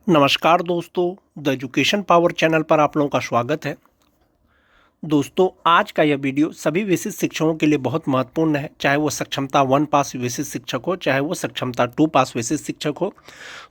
नमस्कार दोस्तों, the education power channel पर आप लोगों का स्वागत है। दोस्तों, आज का यह वीडियो सभी विशिष्ट शिक्षकों के लिए बहुत महत्वपूर्ण है, चाहे वो सक्षमता 1 पास विशिष्ट शिक्षक हो, चाहे वो सक्षमता 2 पास विशिष्ट शिक्षक हो।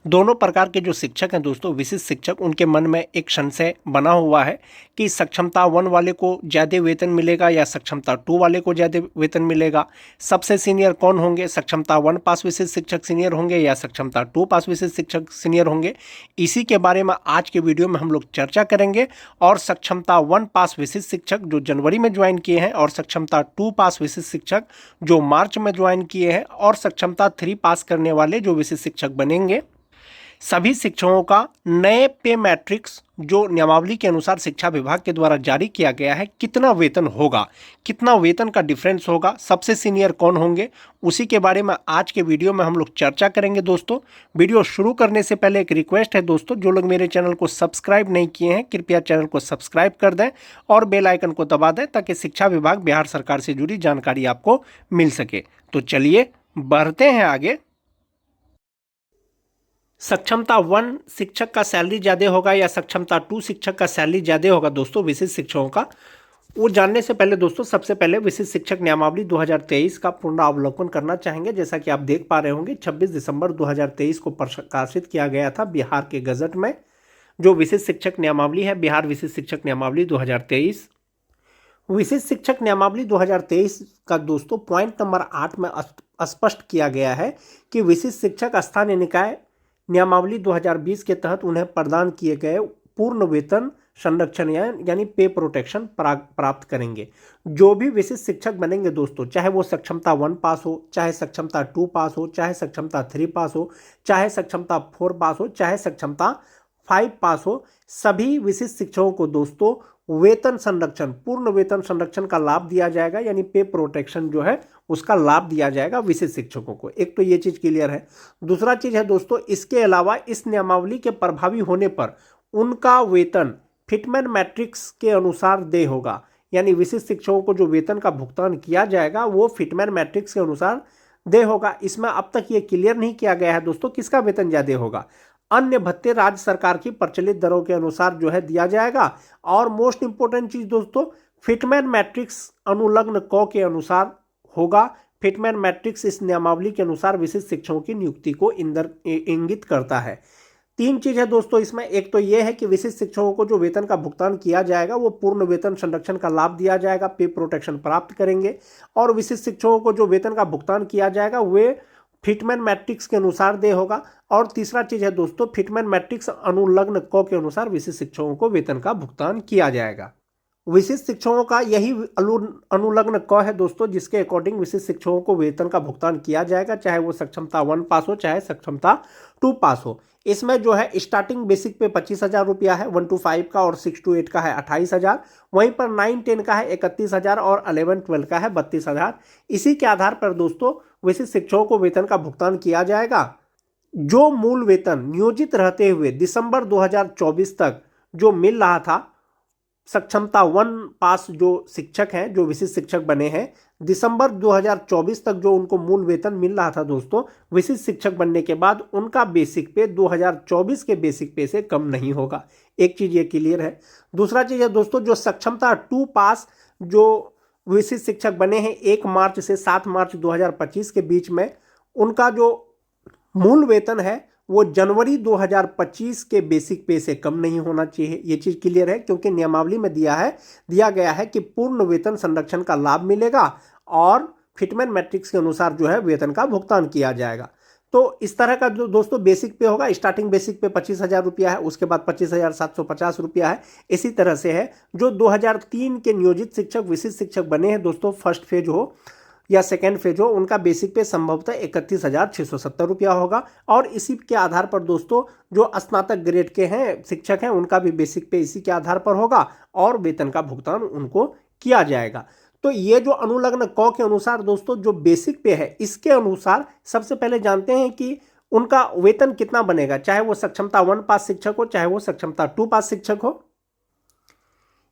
दोनों प्रकार के जो शिक्षक हैं दोस्तों, विशिष्ट शिक्षक, उनके मन में एक संशय बना हुआ है कि सक्षमता 1 वाले को ज़्यादा वेतन मिलेगा या सक्षमता 2 वाले को ज़्यादा वेतन मिलेगा। सबसे सीनियर कौन होंगे, सक्षमता 1 पास विशिष्ट शिक्षक सीनियर होंगे या सक्षमता 2 पास विशिष्ट शिक्षक सीनियर होंगे। इसी के बारे में आज के वीडियो में हम लोग चर्चा करेंगे। और सक्षमता 1 पास विशिष्ट शिक्षक जो जनवरी में ज्वाइन किए हैं और सक्षमता 2 पास विशिष्ट शिक्षक जो मार्च में ज्वाइन किए हैं और सक्षमता 3 पास करने वाले जो विशिष्ट शिक्षक बनेंगे, सभी शिक्षकों का नए पे मैट्रिक्स जो नियमावली के अनुसार शिक्षा विभाग के द्वारा जारी किया गया है, कितना वेतन होगा, कितना वेतन का डिफरेंस होगा, सबसे सीनियर कौन होंगे, उसी के बारे में आज के वीडियो में हम लोग चर्चा करेंगे। दोस्तों, वीडियो शुरू करने से पहले एक रिक्वेस्ट है दोस्तों, जो लोग मेरे चैनल को सब्सक्राइब नहीं किए हैं कृपया चैनल को सब्सक्राइब कर दें और बेल आइकन को दबा दें ताकि शिक्षा विभाग बिहार सरकार से जुड़ी जानकारी आपको मिल सके। तो चलिए बढ़ते हैं आगे। सक्षमता 1 शिक्षक का सैलरी ज़्यादा होगा या सक्षमता 2 शिक्षक का सैलरी ज़्यादा होगा दोस्तों विशिष्ट शिक्षकों का, वो जानने से पहले दोस्तों सबसे पहले विशिष्ट शिक्षक नियमावली 2023 का पुनरावलोकन करना चाहेंगे। जैसा कि आप देख पा रहे होंगे, 26 दिसंबर 2023 को प्रकाशित किया गया था बिहार के गजट में जो विशिष्ट शिक्षक नियमावली है, बिहार विशिष्ट शिक्षक नियमावली 2023। विशिष्ट शिक्षक नियमावली 2023 का दोस्तों पॉइंट नंबर 8 में स्पष्ट किया गया है कि विशिष्ट शिक्षक स्थानीय निकाय नियमावली 2020 के तहत उन्हें प्रदान किए गए पूर्ण वेतन संरक्षण यानी पे प्रोटेक्शन प्राप्त करेंगे। जो भी विशिष्ट शिक्षक बनेंगे दोस्तों, चाहे वो सक्षमता 1 पास हो, चाहे सक्षमता 2 पास हो, चाहे सक्षमता 3 पास हो, चाहे सक्षमता 4 पास हो, चाहे सक्षमता 5 पास हो, सभी विशिष्ट शिक्षकों को दोस्तों वेतन संरक्षण, पूर्ण वेतन संरक्षण का लाभ दिया जाएगा, यानी पे प्रोटेक्शन जो है उसका लाभ दिया जाएगा विशिष्ट शिक्षकों को। एक तो ये चीज क्लियर है। दूसरा चीज है दोस्तों, इसके अलावा इस नियमावली के प्रभावी होने पर उनका वेतन फिटमैन मैट्रिक्स के अनुसार देय होगा, यानी विशिष्ट शिक्षकों को जो वेतन का भुगतान किया जाएगा वो फिटमैन मैट्रिक्स के अनुसार देय होगा। इसमें अब तक ये क्लियर नहीं किया गया है दोस्तों किसका वेतन ज्यादा होगा। अन्य भत्ते राज्य सरकार की प्रचलित दरों के अनुसार जो है दिया जाएगा। और मोस्ट इंपोर्टेंट चीज दोस्तों, फिटमैन मैट्रिक्स अनुलग्न क के अनुसार होगा। फिटमैन मैट्रिक्स इस नियमावली के अनुसार विशिष्ट शिक्षकों की नियुक्ति को इंगित करता है। 3 चीज है दोस्तों इसमें। एक तो यह है कि विशिष्ट शिक्षकों को जो वेतन का भुगतान किया जाएगा वो पूर्ण वेतन संरक्षण का लाभ दिया जाएगा, पे प्रोटेक्शन प्राप्त करेंगे। और विशिष्ट शिक्षकों को जो वेतन का भुगतान किया जाएगा वे फिटमैन मैट्रिक्स के अनुसार दे होगा। और तीसरा चीज है दोस्तों, फिटमैन मैट्रिक्स अनुलग्न क के अनुसार विशिष्ट शिक्षकों को वेतन का भुगतान किया जाएगा। विशिष्ट शिक्षकों का यही अनुलग्न क है दोस्तों, जिसके अकॉर्डिंग विशिष्ट शिक्षकों को वेतन का भुगतान किया जाएगा, चाहे वो सक्षमता 1 पास हो चाहे सक्षमता 2 पास हो। इसमें जो है स्टार्टिंग बेसिक पे 25,000 रुपया है 1 to 5 का, और 6 to 8 का है 28,000। वहीं पर 9-10 का है 31,000 और 11-12 का है 32,000। इसी के आधार पर दोस्तों विशिष्ट शिक्षकों को वेतन का भुगतान किया जाएगा। जो मूल वेतन नियोजित रहते हुए दिसंबर 2024 तक जो मिल रहा था सक्षमता 1 पास जो शिक्षक हैं, जो विशिष्ट शिक्षक बने हैं, दिसंबर 2024 तक जो उनको मूल वेतन मिल रहा था दोस्तों, विशिष्ट शिक्षक बनने के बाद उनका बेसिक पे 2024 के बेसिक पे से कम नहीं होगा। एक चीज ये क्लियर है। दूसरा चीज है दोस्तों, जो सक्षमता 2 पास जो विशिष्ट शिक्षक बने हैं 1 मार्च से 7 मार्च 2025 के बीच में, उनका जो मूल वेतन है वो जनवरी 2025 के बेसिक पे से कम नहीं होना चाहिए। ये चीज क्लियर है, क्योंकि नियमावली में दिया गया है कि पूर्ण वेतन संरक्षण का लाभ मिलेगा और फिटमैन मैट्रिक्स के अनुसार जो है वेतन का भुगतान किया जाएगा। तो इस तरह का जो दोस्तों बेसिक पे होगा, स्टार्टिंग बेसिक पे 25,000 रुपया है, उसके बाद 25,750 रुपया है। इसी तरह से है जो 2003 के नियोजित शिक्षक विशिष्ट शिक्षक बने हैं दोस्तों, फर्स्ट फेज हो या सेकेंड फेज हो, उनका बेसिक पे संभवतः 31,670 रुपया होगा। और इसी के आधार पर दोस्तों जो स्नातक ग्रेड के हैं शिक्षक हैं उनका भी बेसिक पे इसी के आधार पर होगा और वेतन का भुगतान उनको किया जाएगा। तो ये जो अनुलग्न क के अनुसार दोस्तों जो बेसिक पे है, इसके अनुसार सबसे पहले जानते हैं कि उनका वेतन कितना बनेगा, चाहे वो सक्षमता 1 पास शिक्षक हो चाहे वो सक्षमता 2 पास शिक्षक हो।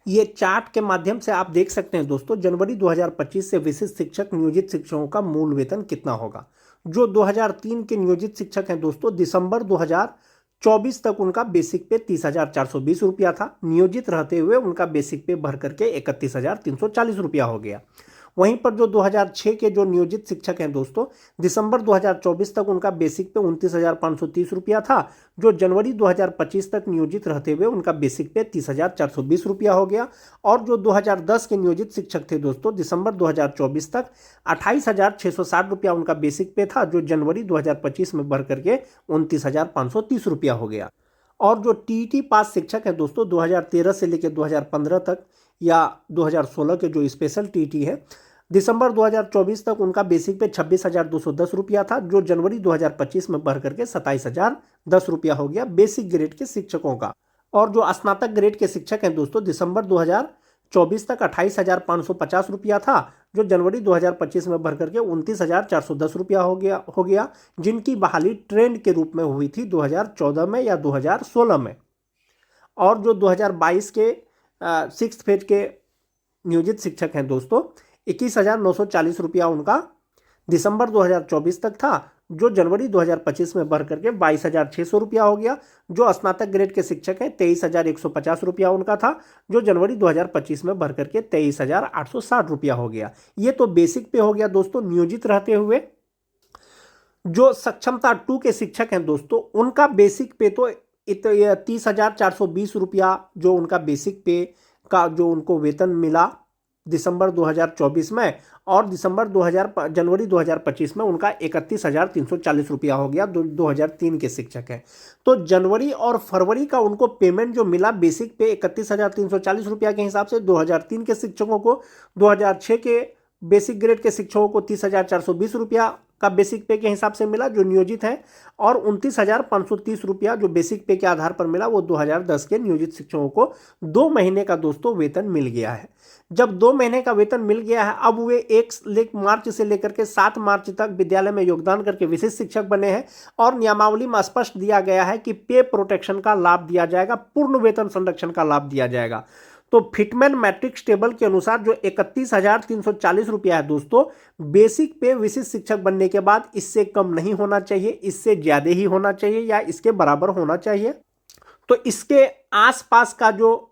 ये चार्ट के माध्यम से आप देख सकते हैं दोस्तों, जनवरी 2025 से विशिष्ट शिक्षक नियोजित शिक्षकों का मूल वेतन कितना होगा। जो 2003 के नियोजित शिक्षक हैं दोस्तों, दिसंबर 24 तक उनका बेसिक पे 30,420 रुपया था। नियोजित रहते हुए उनका बेसिक पे बढ़ करके 31,340 रुपया हो गया। वहीं पर जो 2006 के जो नियोजित शिक्षक हैं दोस्तों, दिसंबर 2024 तक उनका बेसिक पे 29,530 रुपया था। जो जनवरी 2025 तक नियोजित रहते हुए उनका बेसिक पे 30,420 रुपया हो गया। और जो 2010 के नियोजित शिक्षक थे दोस्तों, दिसंबर 2024 तक 28,660 रुपया उनका बेसिक पे था, जो जनवरी 2025 में बढ़ करके 29,530 रुपया हो गया। और जो टीईटी पास शिक्षक हैं दोस्तों, 2013 से लेकर 2015 तक या 2016 के जो स्पेशल टीईटी है, दिसंबर 2024 तक उनका बेसिक पे 26,210 रुपया था, जो जनवरी 2025 में बढ़ करके 27,010 रुपया हो गया बेसिक ग्रेड के शिक्षकों का। और जो स्नातक ग्रेड के शिक्षक हैं दोस्तों, दिसंबर 2024 तक 28,550 रुपया था, जो जनवरी 2025 में बढ़ करके 29,410 रुपया हो गया, जिनकी बहाली ट्रेंड के रूप में हुई थी 2014 में या 2016 में। और जो 2022 के 6th फेज के नियोजित शिक्षक हैं दोस्तों, 21,940 रुपया उनका दिसंबर 2024 तक था, जो जनवरी 2025 में बढ़ करके 22,600 रुपया हो गया। जो स्नातक ग्रेड के शिक्षक हैं, 23,150 रुपया उनका था, जो जनवरी 2025 में बढ़ करके 23,860 रुपया हो गया। ये तो बेसिक पे हो गया दोस्तों नियोजित रहते हुए। जो सक्षमता 2 के शिक्षक हैं दोस्तों, उनका बेसिक पे तो 30,420 रुपया जो उनका बेसिक पे का जो उनको वेतन मिला दिसंबर 2024 में, और जनवरी 2025 में उनका 31,340 रुपया हो गया। 2003 के शिक्षक हैं, तो जनवरी और फरवरी का उनको पेमेंट जो मिला बेसिक पे 31,340 रुपया के हिसाब से 2003 के शिक्षकों को, 2006 के बेसिक ग्रेड के शिक्षकों को 30,420 रुपया का बेसिक पे के हिसाब से मिला जो नियोजित है, और 29,530 रुपया जो बेसिक पे के आधार पर मिला वो 2010 के नियोजित शिक्षकों को 2 महीने का दोस्तों वेतन मिल गया है। जब 2 महीने का वेतन मिल गया है, अब वे 1 मार्च से लेकर के 7 मार्च तक विद्यालय में योगदान करके विशिष्ट शिक्षक बने हैं, और नियमावली में स्पष्ट दिया गया है कि पे प्रोटेक्शन का लाभ दिया जाएगा, पूर्ण वेतन संरक्षण का लाभ दिया जाएगा। तो फिटमैन मैट्रिक्स टेबल के अनुसार जो 31,340 रुपया है दोस्तों, बेसिक पे विशिष्ट शिक्षक बनने के बाद इससे कम नहीं होना चाहिए, इससे ज्यादा ही होना चाहिए या इसके बराबर होना चाहिए। तो इसके आसपास का जो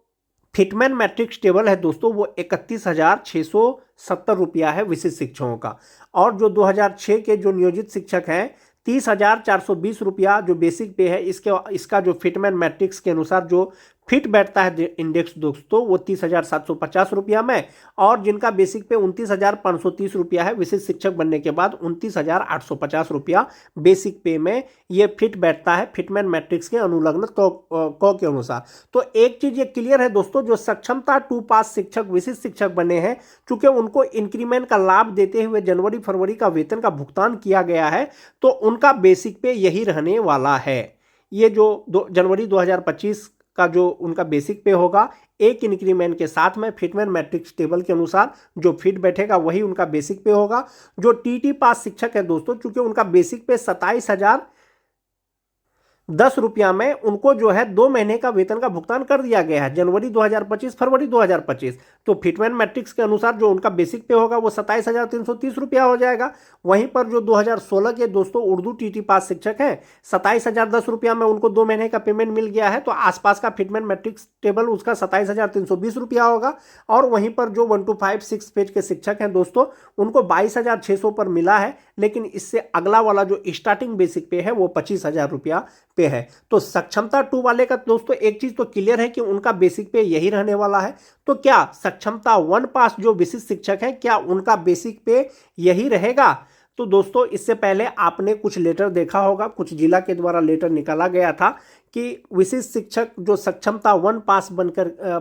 फिटमैन मैट्रिक्स टेबल है दोस्तों, वो 31,670 रुपया है विशिष्ट शिक्षकों का। और जो 2006 के जो नियोजित शिक्षक हैं, 30,420 रुपया जो बेसिक पे है, इसका जो फिटमैन मैट्रिक्स के अनुसार जो फिट बैठता है इंडेक्स दोस्तों, वो 30,750 रुपया में, और जिनका बेसिक पे 29,530 रुपया है विशिष्ट शिक्षक बनने के बाद 29,850 रुपया बेसिक पे में ये फिट बैठता है फिटमैन मैट्रिक्स के अनुलग्न क के अनुसार। तो एक चीज ये क्लियर है दोस्तों, जो सक्षमता 2 पास शिक्षक विशिष्ट शिक्षक बने हैं, चूंकि उनको इंक्रीमेंट का लाभ देते हुए जनवरी फरवरी का वेतन का भुगतान किया गया है, तो उनका बेसिक पे यही रहने वाला है। ये जो जनवरी 2025 का जो उनका बेसिक पे होगा, एक इंक्रीमेंट के साथ में फिटमैन मैट्रिक्स टेबल के अनुसार जो फिट बैठेगा वही उनका बेसिक पे होगा। जो टीटी पास शिक्षक है दोस्तों, चूंकि उनका बेसिक पे 27,010 रुपया में उनको जो है 2 महीने का वेतन का भुगतान कर दिया गया है, जनवरी 2025 फरवरी 2025। तो फिटमैन मैट्रिक्स के अनुसार जो उनका बेसिक पे होगा वो 27,330 रुपया हो जाएगा। वहीं पर जो 2016 के दोस्तों उर्दू टीटी पास शिक्षक हैं, 27,010 रुपया में उनको 2 महीने का पेमेंट मिल गया है, तो आसपास का फिटमैन मैट्रिक्स टेबल उसका 27,320 रुपया होगा। और वहीं पर जो 1 to 5 6 पेज के शिक्षक हैं दोस्तों, उनको 22,600 पर मिला है, लेकिन इससे अगला वाला जो स्टार्टिंग बेसिक पे है वो 25,000 रुपया पे है। तो सक्षमता 2 वाले का दोस्तों एक चीज तो क्लियर है कि उनका बेसिक पे यही रहने वाला है। तो क्या सक्षमता 1 पास जो विशिष्ट शिक्षक हैं, क्या उनका बेसिक पे यही रहेगा? तो दोस्तों इससे पहले आपने कुछ लेटर देखा होगा, कुछ जिला के द्वारा लेटर निकाला गया था कि विशिष्ट शिक्षक जो सक्षमता 1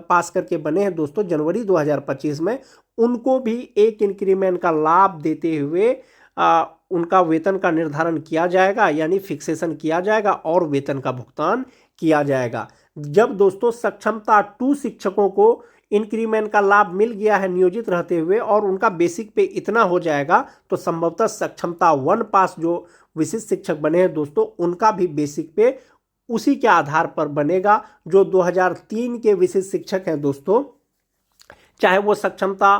पास करके बने हैं दोस्तों जनवरी 2025 में, उनको भी एक इंक्रीमेंट का लाभ देते हुए उनका वेतन का निर्धारण किया जाएगा, यानी फिक्सेशन किया जाएगा और वेतन का भुगतान किया जाएगा। जब दोस्तों सक्षमता 2 शिक्षकों को इंक्रीमेंट का लाभ मिल गया है नियोजित रहते हुए और उनका बेसिक पे इतना हो जाएगा, तो संभवतः सक्षमता 1 पास जो विशिष्ट शिक्षक बने हैं दोस्तों, उनका भी बेसिक पे उसी के आधार पर बनेगा जो 2003 के विशिष्ट शिक्षक हैं दोस्तों, चाहे वो सक्षमता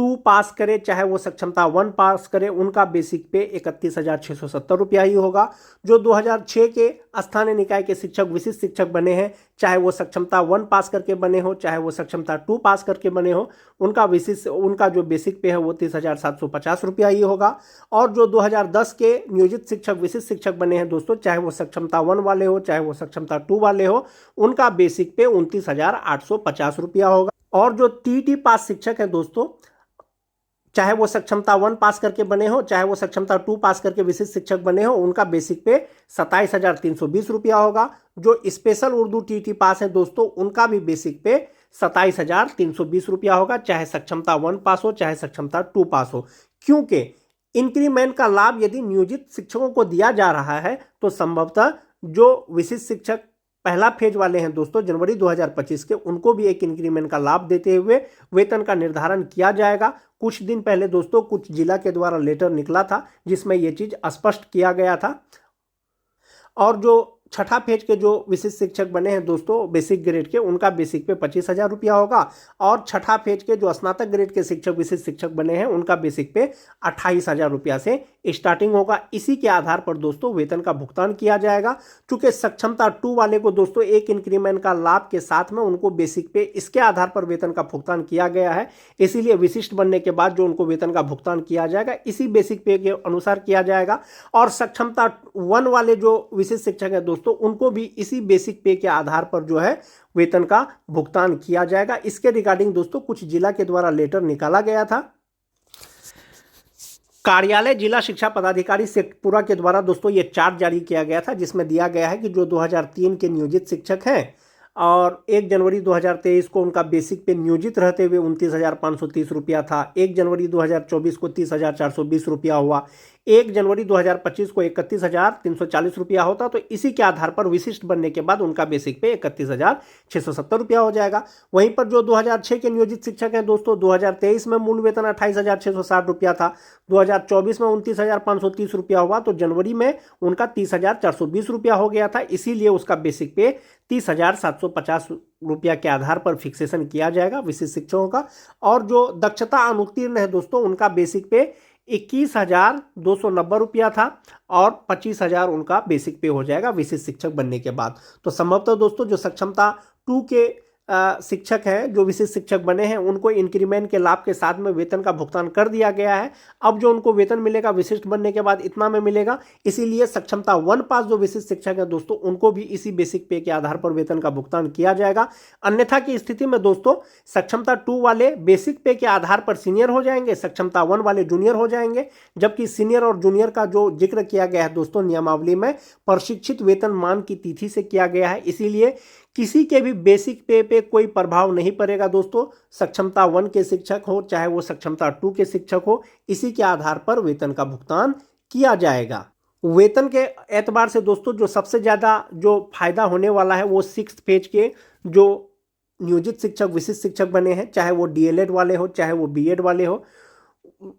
2 पास करे चाहे वो सक्षमता 1 पास करे, उनका बेसिक पे 31,670 रुपया ही होगा। जो 2006 के स्थानीय निकाय के शिक्षक विशिष्ट शिक्षक बने हैं, चाहे वो सक्षमता 1 पास करके बने हो चाहे वो सक्षमता 2 पास करके बने हो, उनका जो बेसिक पे है वो 30,750 रुपया ही होगा। और जो 2010 के नियोजित शिक्षक विशिष्ट शिक्षक बने हैं दोस्तों, चाहे वो सक्षमता 1 वाले हो चाहे वो सक्षमता 2 वाले हो, उनका बेसिक पे 29,850 रुपया होगा। और जो टीटी पास शिक्षक है दोस्तों, चाहे वो सक्षमता 1 पास करके बने हो चाहे वो सक्षमता 2 पास करके विशिष्ट शिक्षक बने हो, उनका बेसिक पे 27,320 रुपया होगा। जो स्पेशल उर्दू टीटी पास है दोस्तों, उनका भी बेसिक पे 27,320 रुपया होगा, चाहे सक्षमता 1 पास हो चाहे सक्षमता 2 पास हो। क्योंकि इंक्रीमेंट का लाभ यदि नियोजित शिक्षकों को दिया जा रहा है तो संभवतः जो विशिष्ट शिक्षक पहला फेज वाले हैं दोस्तों जनवरी 2025 के, उनको भी एक इंक्रीमेंट का लाभ देते हुए वेतन का निर्धारण किया जाएगा। कुछ दिन पहले दोस्तों कुछ जिला के द्वारा लेटर निकला था जिसमें यह चीज स्पष्ट किया गया था। और जो छठा फेज के जो विशिष्ट शिक्षक बने हैं दोस्तों बेसिक ग्रेड के, उनका बेसिक पे 25,000 रुपया होगा। और छठा फेज के जो स्नातक ग्रेड के शिक्षक विशिष्ट शिक्षक बने हैं, उनका बेसिक पे 28,000 रुपया से स्टार्टिंग होगा। इसी के आधार पर दोस्तों वेतन का भुगतान किया जाएगा। चूंकि सक्षमता 2 वाले को दोस्तों एक इंक्रीमेंट का लाभ के साथ में उनको बेसिक पे इसके आधार पर वेतन का भुगतान किया गया है, इसीलिए विशिष्ट बनने के बाद जो उनको वेतन का भुगतान किया जाएगा इसी बेसिक पे के अनुसार किया जाएगा। और सक्षमता 1 वाले जो विशिष्ट शिक्षक है दोस्तों, उनको भी इसी बेसिक पे के आधार पर जो है वेतन का भुगतान किया जाएगा। इसके रिगार्डिंग दोस्तों कुछ जिला के द्वारा लेटर निकाला गया था। कार्यालय जिला शिक्षा पदाधिकारी शेखपुरा के द्वारा दोस्तों ये चार्ट जारी किया गया था, जिसमें दिया गया है कि जो 2003 के नियोजित शिक्षक हैं और 1 जनवरी 2023 को उनका बेसिक पे नियोजित रहते हुए 29,530 रुपया था। 1 जनवरी 2024 को 30,420 रुपया हुआ। 1 जनवरी 2025 को 31,340 रुपया होता। तो इसी के आधार पर विशिष्ट बनने के बाद उनका बेसिक पे 31,670 रुपया हो जाएगा। वहीं पर जो 2006 के नियोजित शिक्षक हैं दोस्तों, 2023 में मूल वेतन 28,660 रुपया था, 2024 में 29,530 रुपया हुआ, तो जनवरी में उनका 30,420 रुपया हो गया था। इसीलिए उसका बेसिक पे 30,750 रुपया के आधार पर फिक्सेशन किया जाएगा विशिष्ट शिक्षकों का। और जो दक्षता अनुत्तीर्ण है दोस्तों, उनका बेसिक पे 21,290 रुपया था और 25,000 उनका बेसिक पे हो जाएगा विशिष्ट शिक्षक बनने के बाद। तो संभवतः दोस्तों जो सक्षमता 2 के शिक्षक हैं, जो विशिष्ट शिक्षक बने हैं, उनको इंक्रीमेंट के लाभ के साथ में वेतन का भुगतान कर दिया गया है। अब जो उनको वेतन मिलेगा विशिष्ट बनने के बाद इतना में मिलेगा। इसीलिए सक्षमता 1 पास जो विशिष्ट शिक्षक हैं दोस्तों, उनको भी इसी बेसिक पे के आधार पर वेतन का भुगतान किया जाएगा। अन्यथा की स्थिति में दोस्तों सक्षमता 2 वाले बेसिक पे के आधार पर सीनियर हो जाएंगे, सक्षमता 1 वाले जूनियर हो जाएंगे। जबकि सीनियर और जूनियर का जो जिक्र किया गया है दोस्तों नियमावली में, प्रशिक्षित वेतन मान की तिथि से किया गया है। इसीलिए किसी के भी बेसिक पे कोई प्रभाव नहीं पड़ेगा दोस्तों। सक्षमता 1 के शिक्षक हो चाहे वो सक्षमता 2 के शिक्षक हो, इसी के आधार पर वेतन का भुगतान किया जाएगा। वेतन के एतबार से दोस्तों जो सबसे ज़्यादा जो फायदा होने वाला है वो 6th फेज के जो नियोजित शिक्षक विशिष्ट शिक्षक बने हैं, चाहे वो DLED वाले हो चाहे वो BEd वाले हो,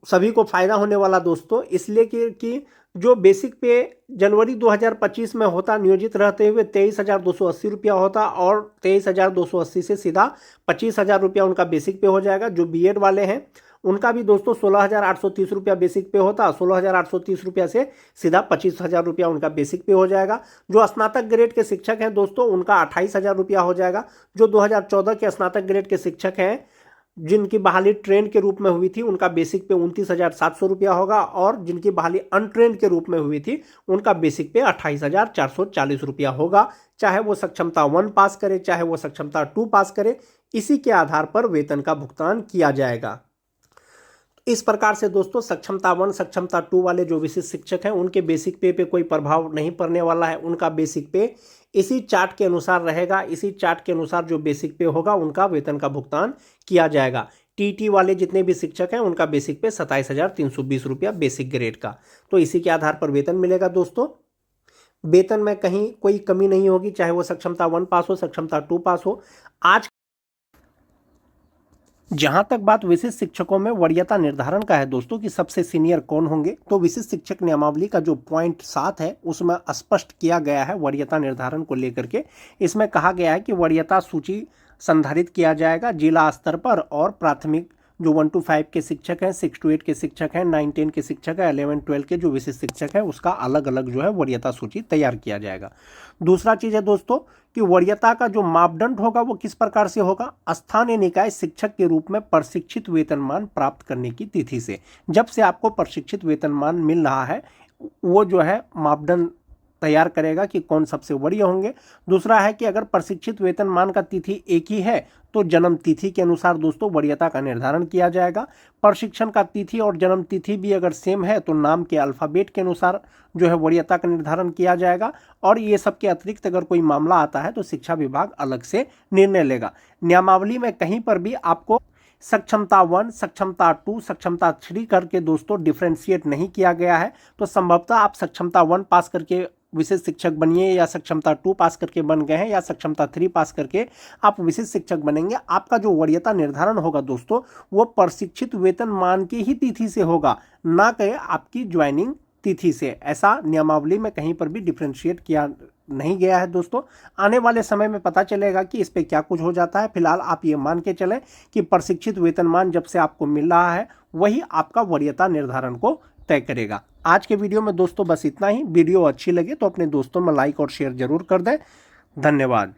सभी को फायदा होने वाला दोस्तों। इसलिए कि जो बेसिक पे जनवरी 2025 में होता नियोजित रहते हुए 23,280 रुपया होता और 23,280 से सीधा 25,000 रुपया उनका बेसिक पे हो जाएगा। जो BEd वाले हैं उनका भी दोस्तों 16,830 रुपया बेसिक पे होता, 16,830 रुपया से सीधा 25,000 रुपया उनका बेसिक पे हो जाएगा। जो स्नातक ग्रेड के शिक्षक हैं दोस्तों, उनका 28,000 रुपया हो जाएगा। जो 2014 के स्नातक ग्रेड के शिक्षक हैं जिनकी बहाली ट्रेन के रूप में हुई थी, उनका बेसिक पे 29,700 रुपया होगा। और जिनकी बहाली अनट्रेंड के रूप में हुई थी, उनका बेसिक पे 28,440 रुपया होगा। चाहे वो सक्षमता 1 पास करे चाहे वो सक्षमता 2 पास करे, इसी के आधार पर वेतन का भुगतान किया जाएगा। इस प्रकार से दोस्तों सक्षमता 1 सक्षमता 2 वाले जो विशिष्ट शिक्षक हैं, उनके बेसिक पे कोई प्रभाव नहीं पड़ने वाला है। उनका बेसिक पे इसी चार्ट के अनुसार रहेगा। इसी चार्ट के अनुसार जो बेसिक पे होगा उनका वेतन का भुगतान किया जाएगा। TT वाले जितने भी शिक्षक हैं उनका बेसिक पे 27,320 रुपया बेसिक ग्रेड का, तो इसी के आधार पर वेतन मिलेगा दोस्तों। वेतन में कहीं कोई कमी नहीं होगी, चाहे वो सक्षमता 1 पास हो सक्षमता 2 पास हो। आज जहां तक बात विशिष्ट शिक्षकों में वरीयता निर्धारण का है दोस्तों कि सबसे सीनियर कौन होंगे, तो विशिष्ट शिक्षक नियमावली का जो पॉइंट 7 है उसमें स्पष्ट किया गया है वरीयता निर्धारण को लेकर के। इसमें कहा गया है कि वरीयता सूची संधारित किया जाएगा जिला स्तर पर और प्राथमिक जो 1 to 5 के शिक्षक हैं, 6 to 8 के शिक्षक हैं, 9 10 के शिक्षक हैं, 11 12 के जो विशिष्ट शिक्षक हैं, उसका अलग अलग जो है वरीयता सूची तैयार किया जाएगा। दूसरा चीज़ है दोस्तों कि वरीयता का जो मापदंड होगा वो किस प्रकार से होगा, स्थानीय निकाय शिक्षक के रूप में प्रशिक्षित वेतनमान प्राप्त करने की तिथि से। जब से आपको प्रशिक्षित वेतनमान मिल रहा है वो जो है मापदंड तैयार करेगा कि कौन सबसे वरीय होंगे। दूसरा है कि अगर प्रशिक्षित वेतनमान का तिथि एक ही है तो जन्म तिथि के अनुसार दोस्तों वरीयता का निर्धारण किया जाएगा। प्रशिक्षण का तिथि और जन्म तिथि भी अगर सेम है तो नाम के अल्फ़ाबेट के अनुसार जो है वरीयता का निर्धारण किया जाएगा। और ये सब के अतिरिक्त अगर कोई मामला आता है तो शिक्षा विभाग अलग से निर्णय लेगा। नियमावली में कहीं पर भी आपको सक्षमता 1, सक्षमता 2, सक्षमता 3 करके दोस्तों डिफ्रेंशिएट नहीं किया गया है। तो संभवतः आप सक्षमता 1 पास करके विशेष शिक्षक बनिए, या सक्षमता 2 पास करके बन गए हैं, या सक्षमता 3 पास करके आप विशेष शिक्षक बनेंगे। आपका जो वरीयता निर्धारण होगा दोस्तों वो प्रशिक्षित वेतनमान की ही तिथि से होगा, ना कि आपकी ज्वाइनिंग तिथि से। ऐसा नियमावली में कहीं पर भी डिफ्रेंशिएट किया नहीं गया है दोस्तों। आने वाले समय में पता चलेगा कि इस पे क्या कुछ हो जाता है। फिलहाल आप ये मान के चलें कि प्रशिक्षित वेतनमान जब से आपको मिल रहा है वही आपका वरीयता निर्धारण को तय करेगा। आज के वीडियो में दोस्तों बस इतना ही। वीडियो अच्छी लगे तो अपने दोस्तों में लाइक और शेयर जरूर कर दें। धन्यवाद।